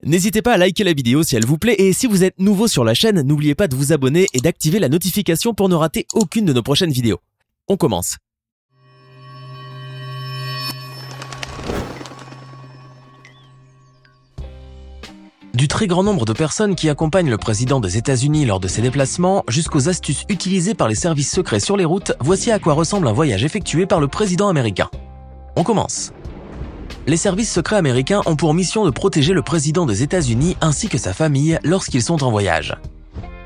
N'hésitez pas à liker la vidéo si elle vous plaît et si vous êtes nouveau sur la chaîne, n'oubliez pas de vous abonner et d'activer la notification pour ne rater aucune de nos prochaines vidéos. On commence. Du très grand nombre de personnes qui accompagnent le président des États-Unis lors de ses déplacements, jusqu'aux astuces utilisées par les services secrets sur les routes, voici à quoi ressemble un voyage effectué par le président américain. On commence. Les services secrets américains ont pour mission de protéger le président des États-Unis ainsi que sa famille lorsqu'ils sont en voyage.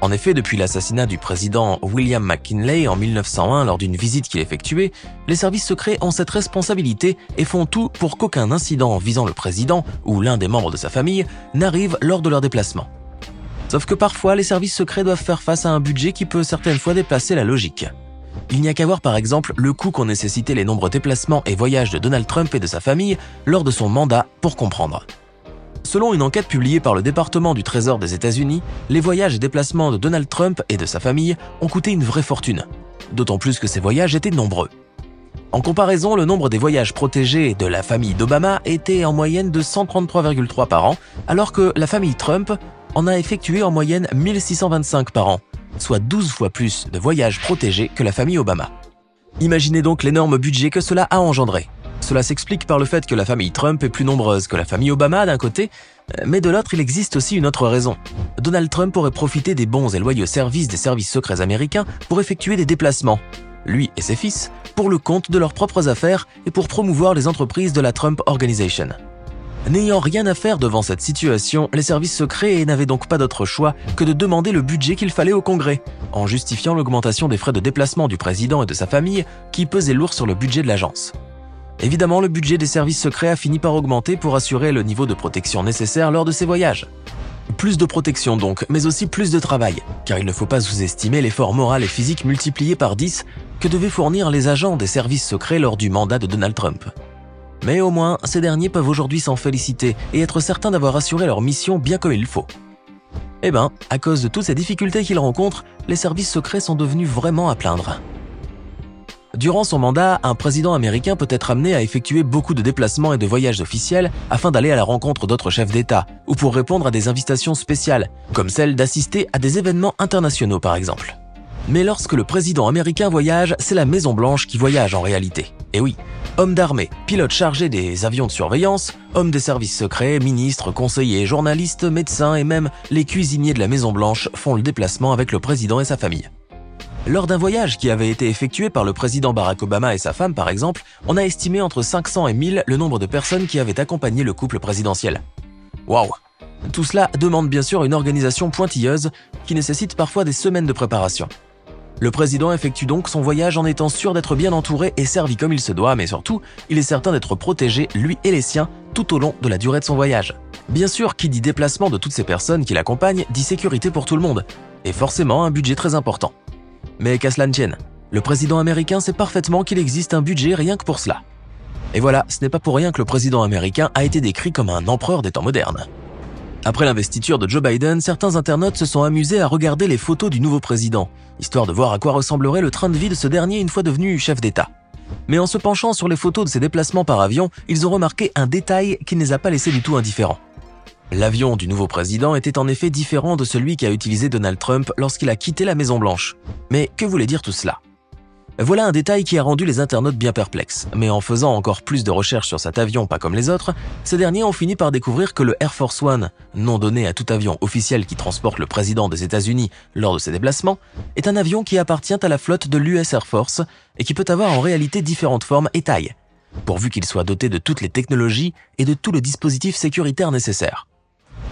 En effet, depuis l'assassinat du président William McKinley en 1901 lors d'une visite qu'il effectuait, les services secrets ont cette responsabilité et font tout pour qu'aucun incident visant le président ou l'un des membres de sa famille n'arrive lors de leur déplacement. Sauf que parfois, les services secrets doivent faire face à un budget qui peut certaines fois dépasser la logique. Il n'y a qu'à voir par exemple le coût qu'ont nécessité les nombreux déplacements et voyages de Donald Trump et de sa famille lors de son mandat pour comprendre. Selon une enquête publiée par le département du Trésor des États-Unis, les voyages et déplacements de Donald Trump et de sa famille ont coûté une vraie fortune, d'autant plus que ces voyages étaient nombreux. En comparaison, le nombre des voyages protégés de la famille d'Obama était en moyenne de 133,3 par an, alors que la famille Trump en a effectué en moyenne 1625 par an, soit 12 fois plus de voyages protégés que la famille Obama. Imaginez donc l'énorme budget que cela a engendré. Cela s'explique par le fait que la famille Trump est plus nombreuse que la famille Obama d'un côté, mais de l'autre il existe aussi une autre raison. Donald Trump aurait profité des bons et loyaux services des services secrets américains pour effectuer des déplacements, lui et ses fils, pour le compte de leurs propres affaires et pour promouvoir les entreprises de la Trump Organization. N'ayant rien à faire devant cette situation, les services secrets n'avaient donc pas d'autre choix que de demander le budget qu'il fallait au Congrès, en justifiant l'augmentation des frais de déplacement du président et de sa famille qui pesait lourd sur le budget de l'agence. Évidemment, le budget des services secrets a fini par augmenter pour assurer le niveau de protection nécessaire lors de ces voyages. Plus de protection donc, mais aussi plus de travail, car il ne faut pas sous-estimer l'effort moral et physique multiplié par 10 que devaient fournir les agents des services secrets lors du mandat de Donald Trump. Mais au moins, ces derniers peuvent aujourd'hui s'en féliciter et être certains d'avoir assuré leur mission bien comme il faut. Eh ben, à cause de toutes ces difficultés qu'ils rencontrent, les services secrets sont devenus vraiment à plaindre. Durant son mandat, un président américain peut être amené à effectuer beaucoup de déplacements et de voyages officiels afin d'aller à la rencontre d'autres chefs d'État ou pour répondre à des invitations spéciales, comme celle d'assister à des événements internationaux par exemple. Mais lorsque le président américain voyage, c'est la Maison-Blanche qui voyage en réalité. Et oui, hommes d'armée, pilotes chargés des avions de surveillance, hommes des services secrets, ministres, conseillers, journalistes, médecins et même les cuisiniers de la Maison-Blanche font le déplacement avec le président et sa famille. Lors d'un voyage qui avait été effectué par le président Barack Obama et sa femme par exemple, on a estimé entre 500 et 1000 le nombre de personnes qui avaient accompagné le couple présidentiel. Waouh! Tout cela demande bien sûr une organisation pointilleuse qui nécessite parfois des semaines de préparation. Le président effectue donc son voyage en étant sûr d'être bien entouré et servi comme il se doit, mais surtout, il est certain d'être protégé, lui et les siens, tout au long de la durée de son voyage. Bien sûr, qui dit déplacement de toutes ces personnes qui l'accompagnent dit sécurité pour tout le monde, et forcément un budget très important. Mais qu'à cela ne tienne, le président américain sait parfaitement qu'il existe un budget rien que pour cela. Et voilà, ce n'est pas pour rien que le président américain a été décrit comme un empereur des temps modernes. Après l'investiture de Joe Biden, certains internautes se sont amusés à regarder les photos du nouveau président, histoire de voir à quoi ressemblerait le train de vie de ce dernier une fois devenu chef d'État. Mais en se penchant sur les photos de ses déplacements par avion, ils ont remarqué un détail qui ne les a pas laissés du tout indifférents. L'avion du nouveau président était en effet différent de celui qu'a utilisé Donald Trump lorsqu'il a quitté la Maison-Blanche. Mais que voulait dire tout cela? Voilà un détail qui a rendu les internautes bien perplexes, mais en faisant encore plus de recherches sur cet avion pas comme les autres, ces derniers ont fini par découvrir que le Air Force One, nom donné à tout avion officiel qui transporte le président des États-Unis lors de ses déplacements, est un avion qui appartient à la flotte de l'US Air Force et qui peut avoir en réalité différentes formes et tailles, pourvu qu'il soit doté de toutes les technologies et de tout le dispositif sécuritaire nécessaire.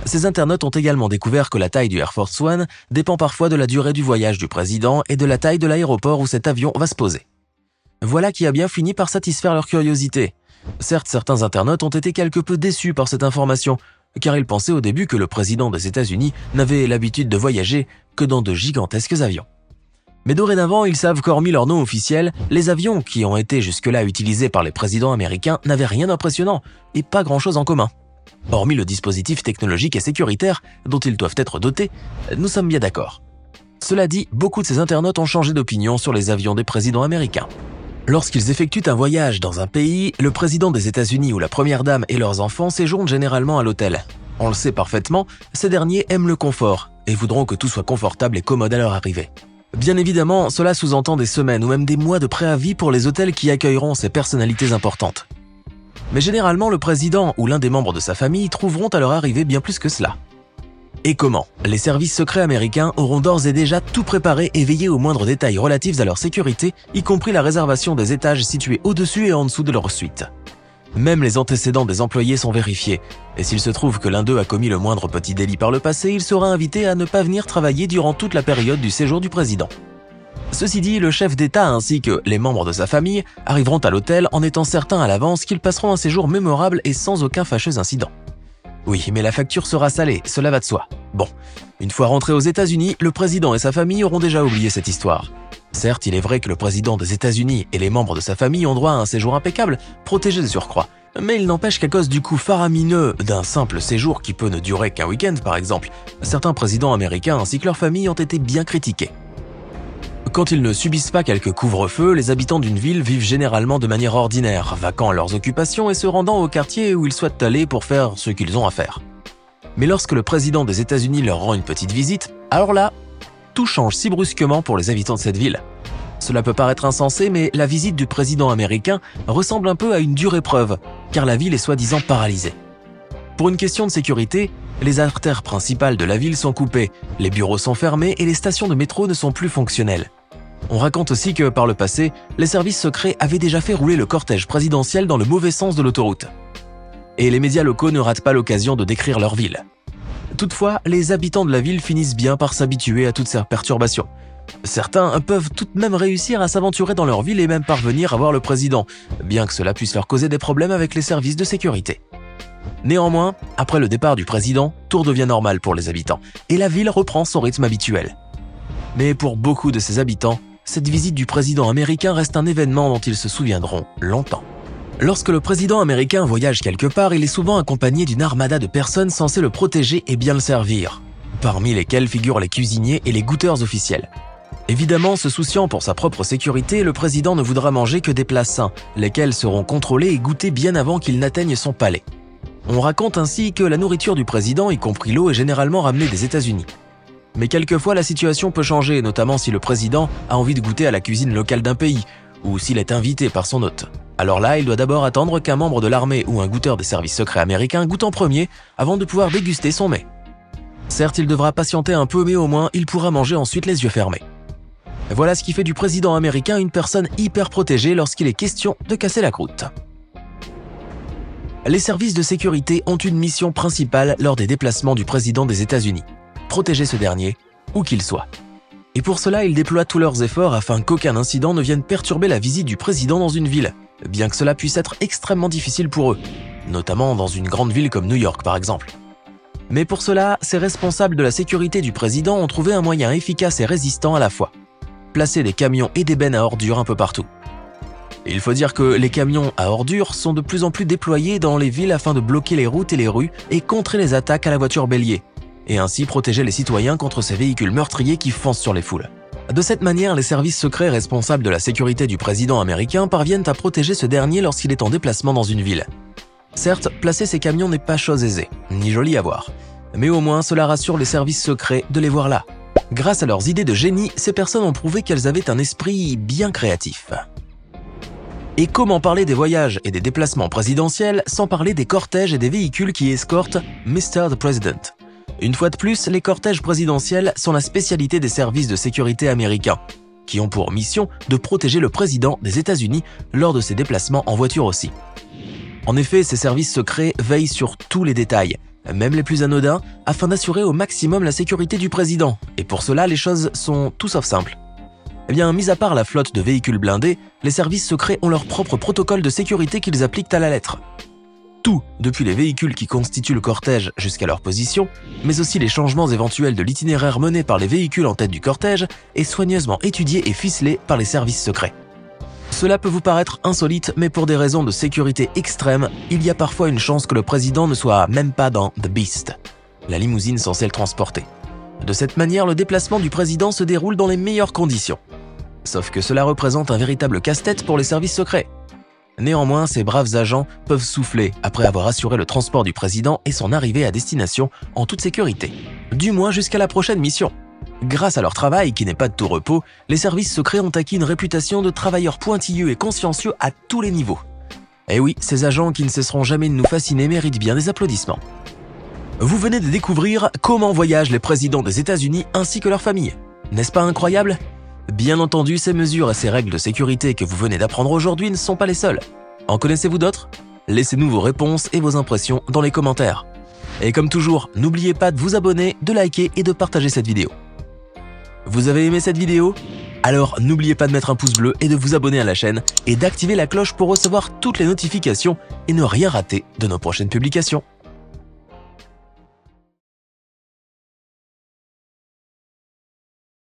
Ces internautes ont également découvert que la taille du Air Force One dépend parfois de la durée du voyage du président et de la taille de l'aéroport où cet avion va se poser. Voilà qui a bien fini par satisfaire leur curiosité. Certes, certains internautes ont été quelque peu déçus par cette information, car ils pensaient au début que le président des États-Unis n'avait l'habitude de voyager que dans de gigantesques avions. Mais dorénavant, ils savent qu'hormis leur nom officiel, les avions qui ont été jusque-là utilisés par les présidents américains n'avaient rien d'impressionnant et pas grand-chose en commun. Hormis le dispositif technologique et sécuritaire dont ils doivent être dotés, nous sommes bien d'accord. Cela dit, beaucoup de ces internautes ont changé d'opinion sur les avions des présidents américains. Lorsqu'ils effectuent un voyage dans un pays, le président des États-Unis ou la première dame et leurs enfants séjournent généralement à l'hôtel. On le sait parfaitement, ces derniers aiment le confort et voudront que tout soit confortable et commode à leur arrivée. Bien évidemment, cela sous-entend des semaines ou même des mois de préavis pour les hôtels qui accueilleront ces personnalités importantes. Mais généralement, le président ou l'un des membres de sa famille trouveront à leur arrivée bien plus que cela. Et comment? Les services secrets américains auront d'ores et déjà tout préparé et veillé aux moindres détails relatifs à leur sécurité, y compris la réservation des étages situés au-dessus et en dessous de leur suite. Même les antécédents des employés sont vérifiés, et s'il se trouve que l'un d'eux a commis le moindre petit délit par le passé, il sera invité à ne pas venir travailler durant toute la période du séjour du président. Ceci dit, le chef d'État ainsi que les membres de sa famille arriveront à l'hôtel en étant certains à l'avance qu'ils passeront un séjour mémorable et sans aucun fâcheux incident. Oui, mais la facture sera salée, cela va de soi. Bon, une fois rentré aux États-Unis, le président et sa famille auront déjà oublié cette histoire. Certes, il est vrai que le président des États-Unis et les membres de sa famille ont droit à un séjour impeccable, protégé de surcroît. Mais il n'empêche qu'à cause du coût faramineux d'un simple séjour qui peut ne durer qu'un week-end par exemple, certains présidents américains ainsi que leurs familles ont été bien critiqués. Quand ils ne subissent pas quelques couvre-feux, les habitants d'une ville vivent généralement de manière ordinaire, vaquant à leurs occupations et se rendant au quartier où ils souhaitent aller pour faire ce qu'ils ont à faire. Mais lorsque le président des États-Unis leur rend une petite visite, alors là, tout change si brusquement pour les habitants de cette ville. Cela peut paraître insensé, mais la visite du président américain ressemble un peu à une dure épreuve, car la ville est soi-disant paralysée. Pour une question de sécurité, les artères principales de la ville sont coupées, les bureaux sont fermés et les stations de métro ne sont plus fonctionnelles. On raconte aussi que, par le passé, les services secrets avaient déjà fait rouler le cortège présidentiel dans le mauvais sens de l'autoroute. Et les médias locaux ne ratent pas l'occasion de décrire leur ville. Toutefois, les habitants de la ville finissent bien par s'habituer à toutes ces perturbations. Certains peuvent tout de même réussir à s'aventurer dans leur ville et même parvenir à voir le président, bien que cela puisse leur causer des problèmes avec les services de sécurité. Néanmoins, après le départ du président, tout redevient normal pour les habitants, et la ville reprend son rythme habituel. Mais pour beaucoup de ses habitants, cette visite du président américain reste un événement dont ils se souviendront longtemps. Lorsque le président américain voyage quelque part, il est souvent accompagné d'une armada de personnes censées le protéger et bien le servir, parmi lesquelles figurent les cuisiniers et les goûteurs officiels. Évidemment, se souciant pour sa propre sécurité, le président ne voudra manger que des plats sains, lesquels seront contrôlés et goûtés bien avant qu'il n'atteigne son palais. On raconte ainsi que la nourriture du président, y compris l'eau, est généralement ramenée des États-Unis. Mais quelquefois, la situation peut changer, notamment si le président a envie de goûter à la cuisine locale d'un pays, ou s'il est invité par son hôte. Alors là, il doit d'abord attendre qu'un membre de l'armée ou un goûteur des services secrets américains goûte en premier avant de pouvoir déguster son mets. Certes, il devra patienter un peu, mais au moins, il pourra manger ensuite les yeux fermés. Voilà ce qui fait du président américain une personne hyper protégée lorsqu'il est question de casser la croûte. Les services de sécurité ont une mission principale lors des déplacements du président des États-Unis: protéger ce dernier, où qu'il soit. Et pour cela, ils déploient tous leurs efforts afin qu'aucun incident ne vienne perturber la visite du président dans une ville, bien que cela puisse être extrêmement difficile pour eux, notamment dans une grande ville comme New York par exemple. Mais pour cela, ces responsables de la sécurité du président ont trouvé un moyen efficace et résistant à la fois: placer des camions et des bennes à ordures un peu partout. Il faut dire que les camions à ordures sont de plus en plus déployés dans les villes afin de bloquer les routes et les rues et contrer les attaques à la voiture bélier, et ainsi protéger les citoyens contre ces véhicules meurtriers qui foncent sur les foules. De cette manière, les services secrets responsables de la sécurité du président américain parviennent à protéger ce dernier lorsqu'il est en déplacement dans une ville. Certes, placer ces camions n'est pas chose aisée, ni jolie à voir, mais au moins cela rassure les services secrets de les voir là. Grâce à leurs idées de génie, ces personnes ont prouvé qu'elles avaient un esprit bien créatif. Et comment parler des voyages et des déplacements présidentiels sans parler des cortèges et des véhicules qui escortent Mr. the President? Une fois de plus, les cortèges présidentiels sont la spécialité des services de sécurité américains, qui ont pour mission de protéger le président des États-Unis lors de ses déplacements en voiture aussi. En effet, ces services secrets veillent sur tous les détails, même les plus anodins, afin d'assurer au maximum la sécurité du président, et pour cela, les choses sont tout sauf simples. Eh bien, mis à part la flotte de véhicules blindés, les services secrets ont leur propre protocole de sécurité qu'ils appliquent à la lettre. Tout, depuis les véhicules qui constituent le cortège jusqu'à leur position, mais aussi les changements éventuels de l'itinéraire mené par les véhicules en tête du cortège, est soigneusement étudié et ficelé par les services secrets. Cela peut vous paraître insolite, mais pour des raisons de sécurité extrême, il y a parfois une chance que le président ne soit même pas dans The Beast, la limousine censée le transporter. De cette manière, le déplacement du président se déroule dans les meilleures conditions. Sauf que cela représente un véritable casse-tête pour les services secrets. Néanmoins, ces braves agents peuvent souffler après avoir assuré le transport du président et son arrivée à destination en toute sécurité. Du moins jusqu'à la prochaine mission. Grâce à leur travail, qui n'est pas de tout repos, les services secrets ont acquis une réputation de travailleurs pointilleux et consciencieux à tous les niveaux. Et oui, ces agents qui ne cesseront jamais de nous fasciner méritent bien des applaudissements. Vous venez de découvrir comment voyagent les présidents des États-Unis ainsi que leurs familles. N'est-ce pas incroyable ? Bien entendu, ces mesures et ces règles de sécurité que vous venez d'apprendre aujourd'hui ne sont pas les seules. En connaissez-vous d'autres ? Laissez-nous vos réponses et vos impressions dans les commentaires. Et comme toujours, n'oubliez pas de vous abonner, de liker et de partager cette vidéo. Vous avez aimé cette vidéo ? Alors n'oubliez pas de mettre un pouce bleu et de vous abonner à la chaîne et d'activer la cloche pour recevoir toutes les notifications et ne rien rater de nos prochaines publications.